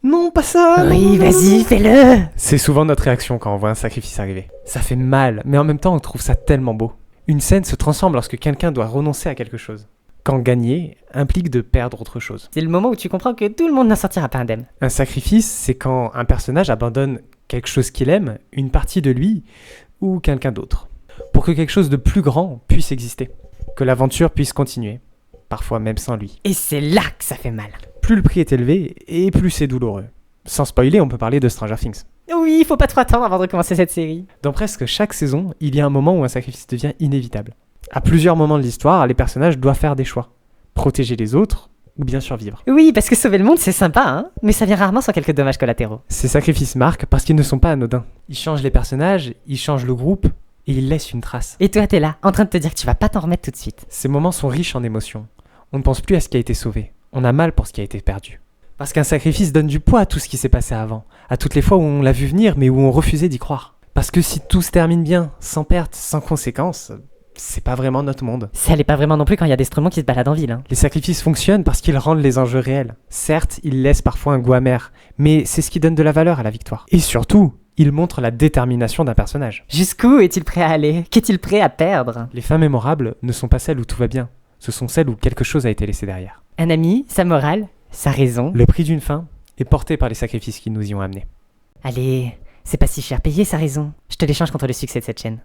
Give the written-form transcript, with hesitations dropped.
Non, pas ça. Oui, vas-y, fais-le. C'est souvent notre réaction quand on voit un sacrifice arriver. Ça fait mal, mais en même temps on trouve ça tellement beau. Une scène se transforme lorsque quelqu'un doit renoncer à quelque chose. Quand gagner implique de perdre autre chose. C'est le moment où tu comprends que tout le monde n'en sortira pas indemne. Un sacrifice, c'est quand un personnage abandonne quelque chose qu'il aime, une partie de lui, ou quelqu'un d'autre, pour que quelque chose de plus grand puisse exister, que l'aventure puisse continuer, parfois même sans lui. Et c'est là que ça fait mal. Plus le prix est élevé, et plus c'est douloureux. Sans spoiler, on peut parler de Stranger Things. Oui, faut pas trop attendre avant de recommencer cette série. Dans presque chaque saison, il y a un moment où un sacrifice devient inévitable. À plusieurs moments de l'histoire, les personnages doivent faire des choix. Protéger les autres, ou bien survivre. Oui, parce que sauver le monde, c'est sympa, hein, mais ça vient rarement sans quelques dommages collatéraux. Ces sacrifices marquent parce qu'ils ne sont pas anodins. Ils changent les personnages, ils changent le groupe, et ils laissent une trace. Et toi, t'es là, en train de te dire que tu vas pas t'en remettre tout de suite. Ces moments sont riches en émotions. On ne pense plus à ce qui a été sauvé. On a mal pour ce qui a été perdu. Parce qu'un sacrifice donne du poids à tout ce qui s'est passé avant, à toutes les fois où on l'a vu venir mais où on refusait d'y croire. Parce que si tout se termine bien, sans perte, sans conséquences, c'est pas vraiment notre monde. Ça l'est pas vraiment non plus quand il y a des stromons qui se baladent en ville, hein. Les sacrifices fonctionnent parce qu'ils rendent les enjeux réels. Certes, ils laissent parfois un goût amer, mais c'est ce qui donne de la valeur à la victoire. Et surtout, ils montrent la détermination d'un personnage. Jusqu'où est-il prêt à aller? Qu'est-il prêt à perdre? Les fins mémorables ne sont pas celles où tout va bien, ce sont celles où quelque chose a été laissé derrière. Un ami, sa morale, sa raison. Le prix d'une fin est porté par les sacrifices qui nous y ont amenés. Allez, c'est pas si cher payé sa raison. Je te l'échange contre le succès de cette chaîne.